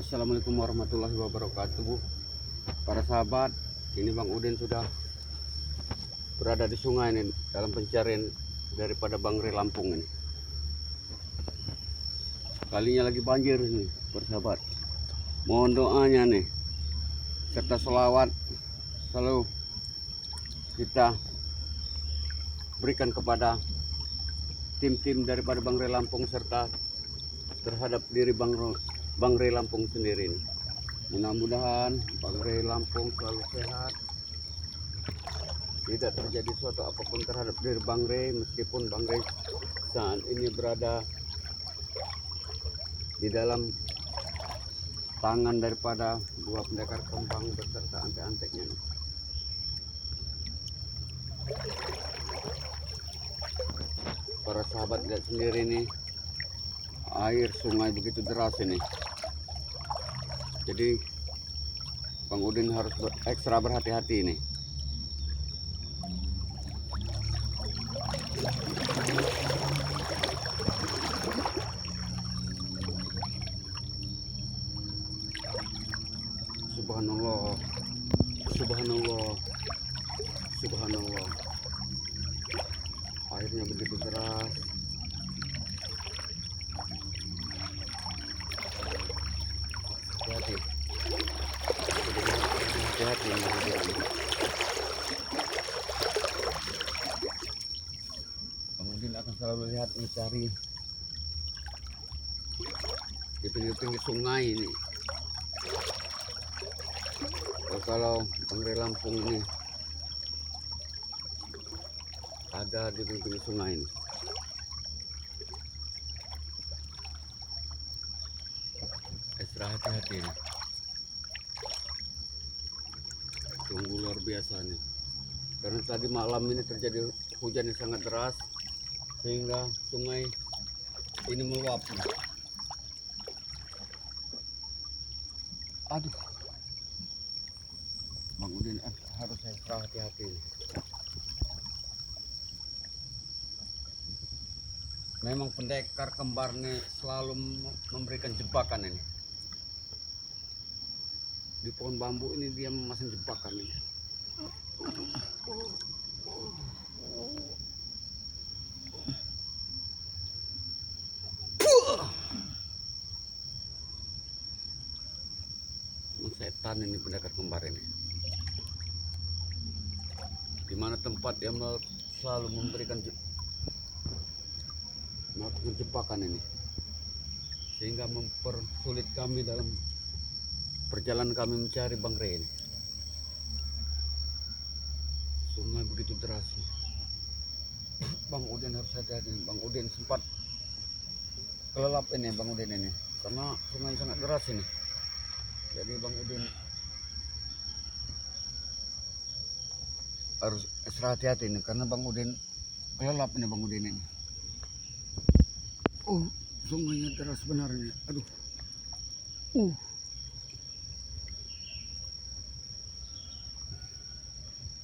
Assalamualaikum warahmatullahi wabarakatuh. Para sahabat, ini Bang Udin sudah berada di sungai ini dalam pencarian daripada Bangre Lampung ini. Kalinya lagi banjir ini, para sahabat. Mohon doanya nih serta selawat selalu kita berikan kepada tim-tim daripada Bangre Lampung serta terhadap diri Bangre Lampung sendiri ini. Mudah-mudahan Bangre Lampung selalu sehat, tidak terjadi suatu apapun terhadap diri Bangre, meskipun Bangre saat ini berada di dalam tangan daripada dua pendekar kembang beserta antek-anteknya. Para sahabat lihat sendiri nih, air sungai begitu deras ini. Jadi Bang Udin harus ekstra berhati-hati ini. Subhanallah, subhanallah, subhanallah. Airnya begitu deras. Hati-hati, hati-hati. Bang Udin akan selalu lihat mencari di pinggir-pinggir sungai ini. Kalau Bangre Lampung ini ada di pinggir sungai ini. Ekstra hati-hati nih. Tunggu luar biasa nih. Karena tadi malam ini terjadi hujan yang sangat deras sehingga sungai ini meluap. Aduh. Bang Udin harus ekstra hati-hati. Memang pendekar kembar nih selalu memberikan jebakan ini. Di pohon bambu ini dia memasang jebakan ini. Setan ini pendekar kembar ini. Di mana tempat yang selalu memberikan jebakan ini, sehingga mempersulit kami dalam perjalanan kami mencari Bangre ini. Sungai begitu deras. Bang Udin harus hati-hati. Bang Udin sempat kelelap ini Bang Udin ini karena sungai sangat deras ini. Jadi Bang Udin harus ekstra hati-hati ini karena Bang Udin kelelap ini Bang Udin ini. Sungainya deras sebenarnya. Aduh.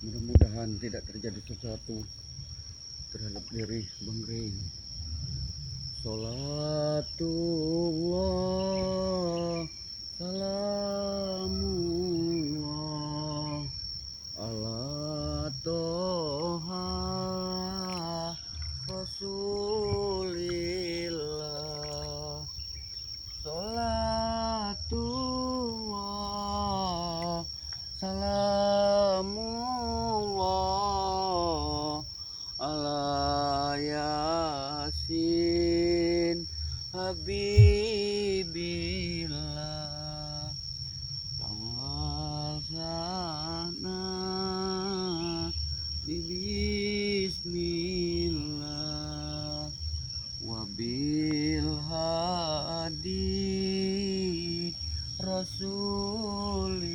Mudah-mudahan tidak terjadi sesuatu terhadap diri Bangre ini. Salatullah, salamullah ala toha rasulillah. Salatullah, salamullah ala yasin habibillah. Tawasana bismillah wabil hadi rasulillah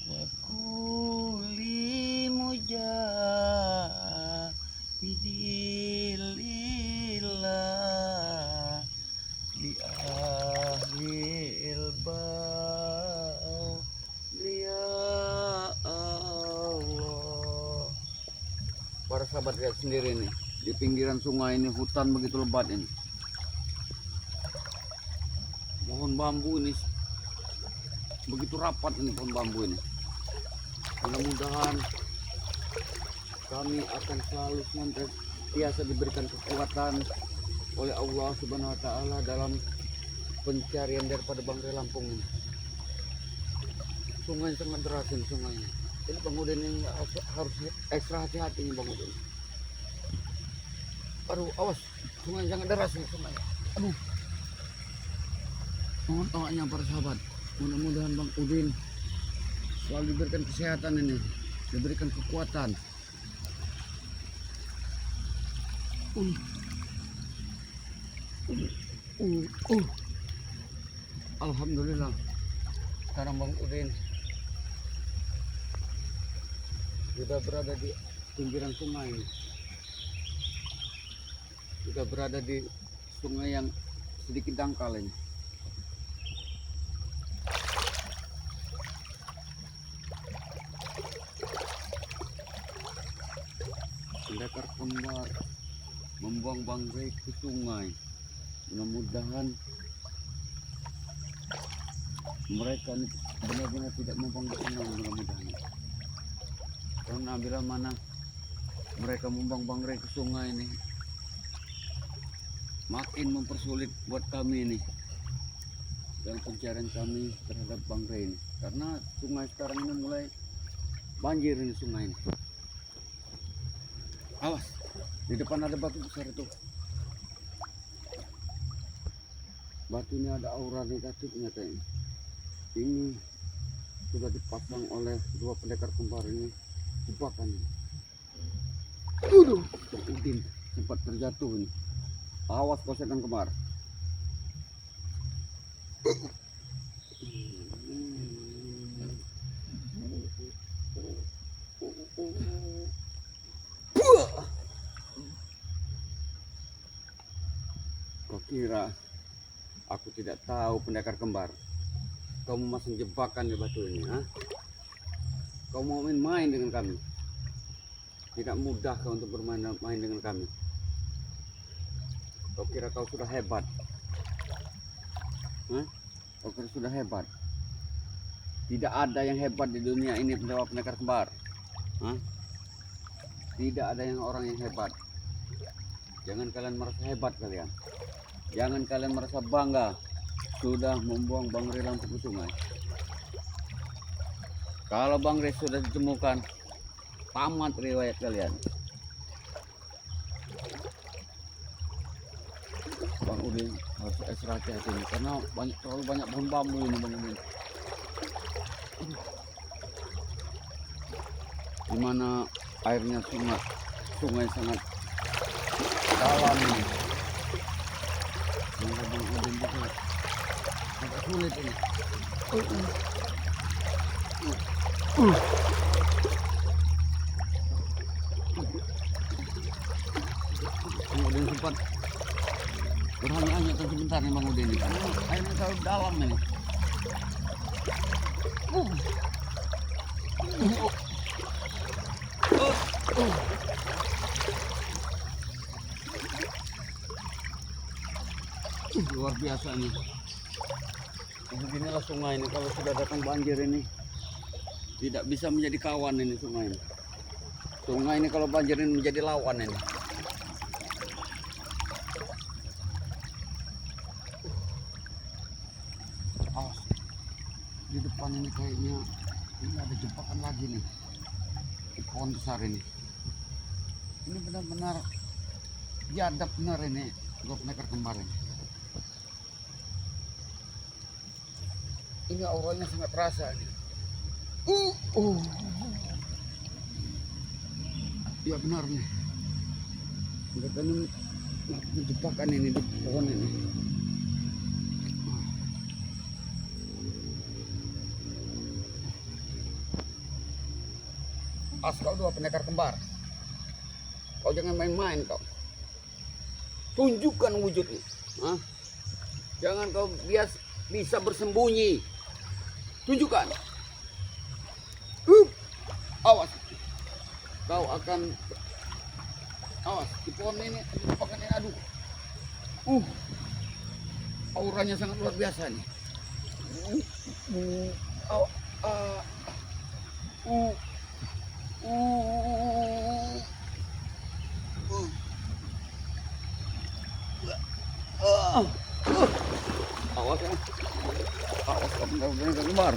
wa kulli mujahidillah li ahlil bau ya Allah. Para sahabat lihat sendiri nih, di pinggiran sungai ini hutan begitu lebat ini. pohon bambu ini begitu rapat ini pohon bambu ini. Mudah-mudahan kami akan selalu senantiasa diberikan kekuatan oleh Allah Subhanahu wa taala dalam pencarian daripada Bangre Lampung ini. Sungai sangat deras ini sungainya. Ini Bang Udin ini harus ekstra hati-hati nih Bang Udin. Aduh, awas, sungai sangat deras nih sungai. Aduh. Mohon doanya para sahabat. Mudah-mudahan Bang Udin selalu diberikan kesehatan ini, diberikan kekuatan. Alhamdulillah. Sekarang Bang Udin sudah berada di pinggiran sungai ini. Sudah berada di sungai yang sedikit dangkal ini. Pendekar kembar membuang bangkai ke sungai. Mudah-mudahan mereka benar-benar tidak membuang ke sungai, mudah-mudahan. Karena bila mana mereka membuang bangkai ke sungai ini, makin mempersulit buat kami ini dalam pencarian kami terhadap bangkai ini. Karena sungai sekarang ini mulai banjir ini sungai ini. Awas, di depan ada batu besar itu. Batu ini ada aura negatifnya kayaknya. Ini sudah dipasang oleh dua pendekar kembar ini jebakan ini. Bang Udin sempat terjatuh ini. Awas kau setan kembar. Kau kira aku tidak tahu pendekar kembar? Kau memasang jebakan di batu ini, ha? Kau mau main-main dengan kami? Tidak mudah kau untuk bermain dengan kami. Kau kira kau sudah hebat? Hah? Kau kira sudah hebat? Tidak ada yang hebat di dunia ini pendekar kembar. Hah? Tidak ada orang yang hebat. Jangan kalian merasa hebat kalian. Jangan kalian merasa bangga sudah membuang bangkai Lampung ke sungai. Kalau bangkai sudah ditemukan, tamat riwayat kalian. Bang Udin harus ekstra hati-hati ini karena terlalu banyak pohon bambu ini Bang Udin. Dimana airnya sungai sangat dalam ini. Bang Udin juga agak sulit ini. Bang Udin sempat berhanya-hanya sebentar nih Bang Udin ini karena airnya terlalu dalam ini. Luar biasa ini. Beginilah sungai ini kalau sudah datang banjir ini tidak bisa menjadi kawan ini sungai ini. Sungai ini kalau banjir ini menjadi lawan ini. Awas. Di depan ini kayaknya ini ada jebakan lagi nih. Di pohon besar ini. Ini benar-benar biadab benar ini dua pendekar kembar ini. Ini auranya sangat terasa ini. Ya benar nih. Mereka ini jebakan ini di pohon ini. Kau dua pendekar kembar. Kau jangan main-main kau. Tunjukkan wujudmu. Hah? Jangan kau bisa bersembunyi. Tunjukkan. Awas. Kau akan awas di pohon ini jebakan ini. Aduh. Auranya sangat luar biasa nih. Oh, uh, uh, awas ya, awas kamu benar-benar keluar.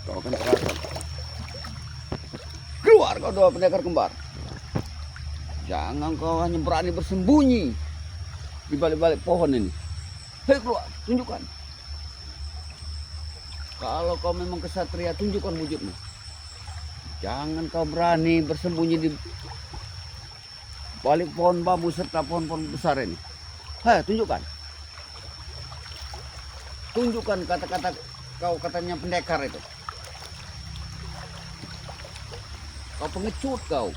Kau akan terasa. Keluar kau dua pendekar kembar. Jangan kau hanya berani bersembunyi di balik-balik pohon ini. Hei keluar, tunjukkan. Kalau kau memang kesatria, tunjukkan wujudmu. Jangan kau berani bersembunyi di balik pohon bambu serta pohon-pohon besar ini. Hei, tunjukkan. Tunjukkan kata-kata kau katanya pendekar itu. Kau pengecut kau.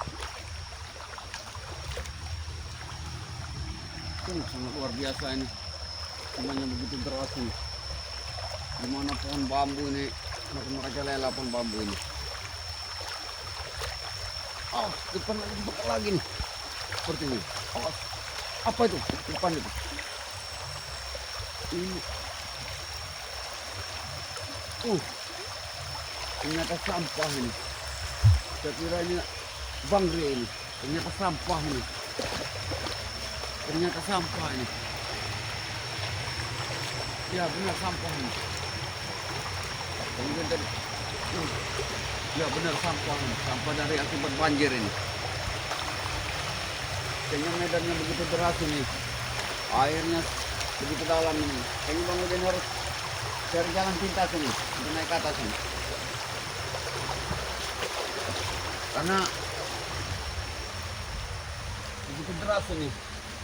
Sangat luar biasa ini. Semuanya begitu deras ini. Dimana pohon bambu ini makin merajalela pohon bambu ini. Oh, depan lagi bakal lagi nih. Seperti ini. Oh, apa itu? Depan itu. Ini. Ternyata sampah ini. Saya kira ini bangre ini. Ternyata sampah ini. Ternyata sampah ini. Ya benar sampah ini. Kemudian tadi. Ya benar sampah ini. Sampah dari akibat banjir ini. Kayaknya medannya begitu deras ini. Airnya begitu dalam ini. Kayaknya Bang Udin harus cari jalan pintas ini untuk naik ke atas ini. Karena begitu deras ini.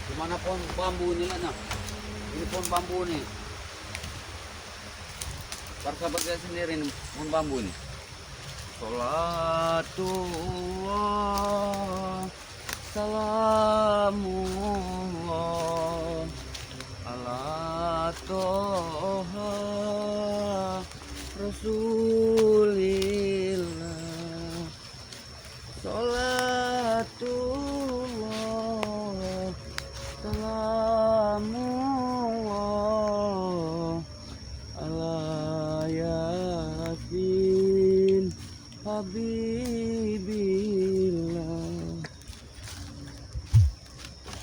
Dimana pohon bambu ini lah, ini pohon bambu ini. Para sahabat saya sendiri ini pohon bambu ini. Salatullah, salamullah, ala toha rasulillah. Salatullah, salamullah, ala yasin habibillah.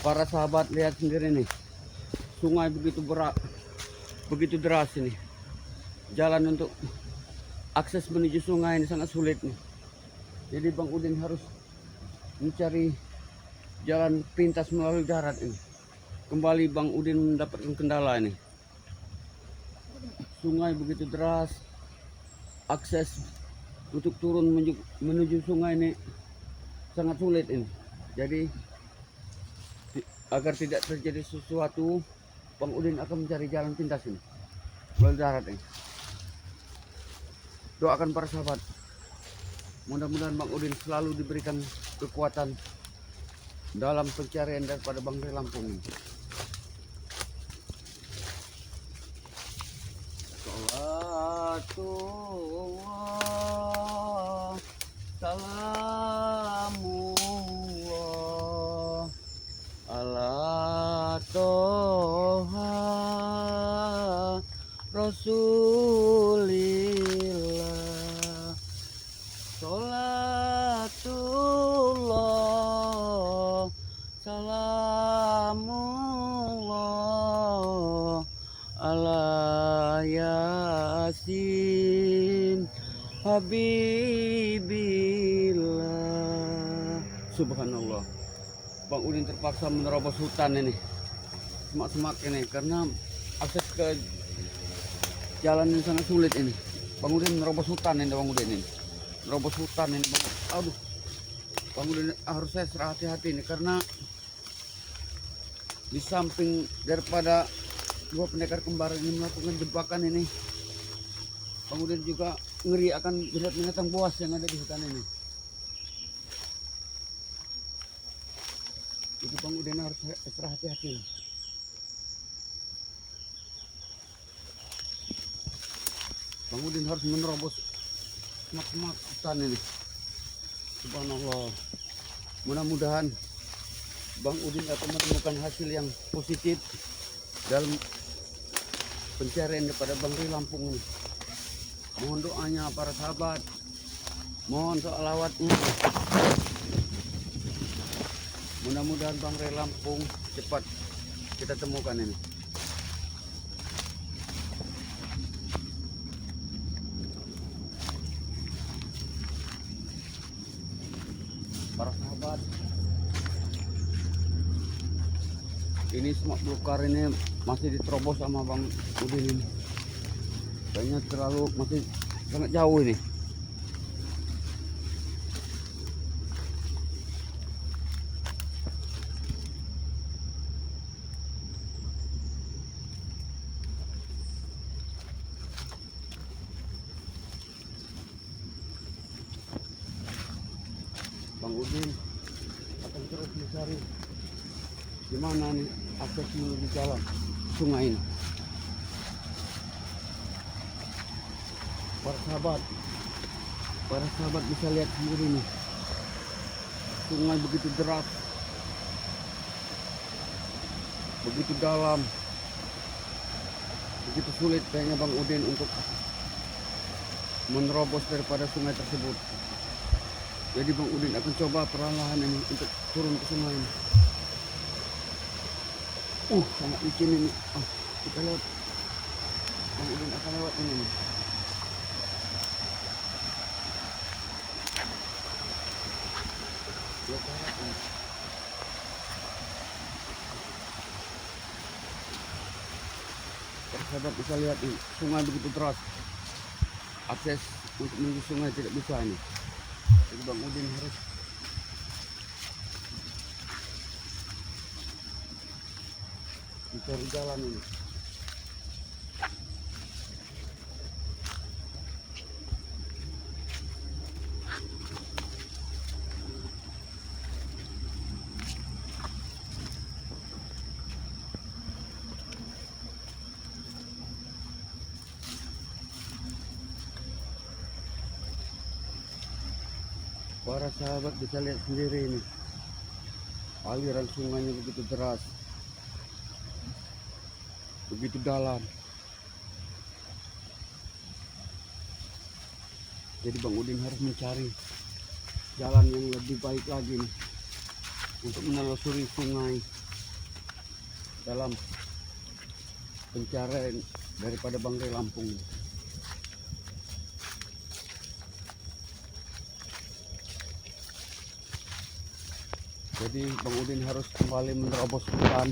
Para sahabat lihat sendiri nih, sungai begitu begitu deras ini. Jalan untuk akses menuju sungai ini sangat sulit nih. Jadi Bang Udin harus mencari jalan pintas melalui darat ini. Kembali Bang Udin mendapatkan kendala ini. Sungai begitu deras, akses untuk turun menuju sungai ini sangat sulit ini. Jadi agar tidak terjadi sesuatu, Bang Udin akan mencari jalan pintas ini melalui darat ini. Doakan para sahabat. Mudah-mudahan Bang Udin selalu diberikan kekuatan dalam pencarian daripada Bangre Lampung ini. Salatullah, salamullah, ala toha rasulillah. Salatullah, salamullah, ala yasin habibillah. Subhanallah. Bang Udin terpaksa menerobos hutan ini, semak-semak ini, karena akses ke jalan yang sangat sulit ini. Bang Udin menerobos hutan ini, Bang Udin ini. Nerobos hutan ini, Bang. Aduh. Bang Udin harus saya hati-hati ini, karena di samping daripada dua pendekar kembar ini melakukan jebakan ini, Bang Udin juga ngeri akan binatang buas yang ada di hutan ini. Jadi Bang Udin harus extra hati-hati. Bang Udin harus menerobos semak-semak hutan ini. Subhanallah. Mudah-mudahan Bang Udin akan menemukan hasil yang positif dalam pencarian daripada Bang Ri Lampung ini. Mohon doanya para sahabat, mohon sholawatnya. Mudah-mudahan Bang Ri Lampung cepat kita temukan ini. Para sahabat, ini semak belukar ini masih diterobos sama Bang Udin ini. Kayaknya terlalu masih sangat jauh ini. Bang Udin akan terus mencari di mana nih akses menuju jalan sungai ini. Para sahabat bisa lihat sendiri nih, sungai begitu deras, begitu dalam, begitu sulit kayaknya Bang Udin untuk menerobos daripada sungai tersebut. Jadi Bang Udin akan coba perlahan ini untuk turun ke sungai ini. Sangat licin ini. Kita lewat. Bang Udin akan lewat ini nih. Sahabat bisa lihat nih, sungai begitu deras. Akses untuk menuju sungai tidak bisa ini. Jadi Bang Udin harus mencari jalan ini. Para sahabat bisa lihat sendiri ini, aliran sungainya begitu deras, begitu dalam. Jadi Bang Udin harus mencari jalan yang lebih baik lagi nih, untuk menelusuri sungai dalam pencarian daripada Bang Ri Lampung. Jadi Bang Udin harus kembali menerobos hutan,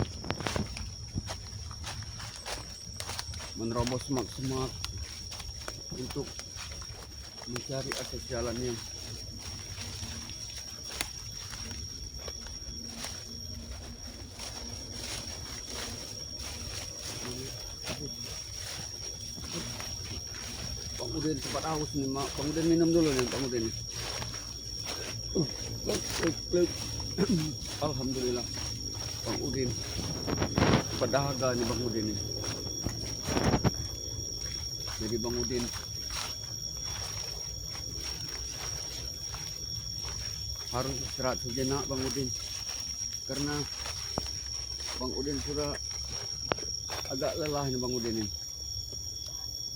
menerobos semak-semak untuk mencari akses jalannya. Bang Udin sempat haus nih, Bang Udin minum dulu nih Bang Udin. Alhamdulillah Bang Udin pedahaga nih Bang Udin nih. Jadi Bang Udin harus istirahat sejenak Bang Udin, karena Bang Udin sudah agak lelah nih Bang Udin ini.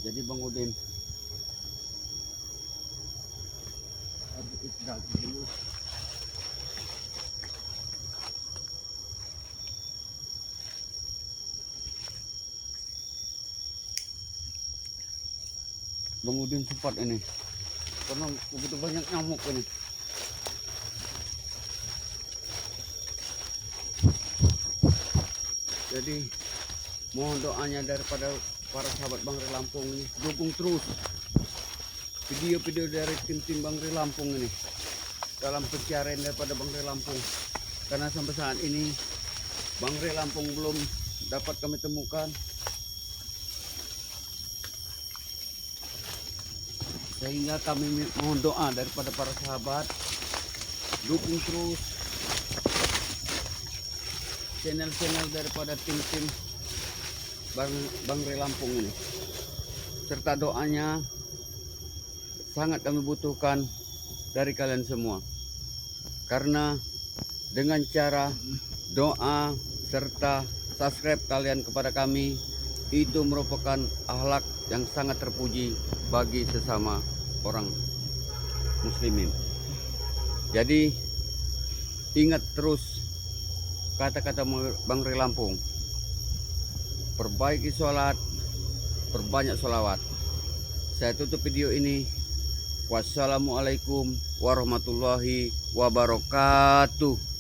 Jadi Bang Udin harus istirahat dulu. Bang Udin sempat ini karena begitu banyak nyamuk ini. Jadi mohon doanya daripada para sahabat Bang Ri Lampung ini, dukung terus video-video dari tim-tim Bang Ri Lampung ini dalam pencarian daripada Bang Ri Lampung, karena sampai saat ini Bang Ri Lampung belum dapat kami temukan. Sehingga kami mohon doa daripada para sahabat, dukung terus channel-channel daripada tim-tim Bang Ri Lampung ini, serta doanya sangat kami butuhkan dari kalian semua. Karena dengan cara doa serta subscribe kalian kepada kami, itu merupakan akhlak yang sangat terpuji bagi sesama orang muslimin. Jadi ingat terus kata-kata Bang Ray Lampung, perbaiki sholat, perbanyak sholawat. Saya tutup video ini. Wassalamualaikum warahmatullahi wabarakatuh.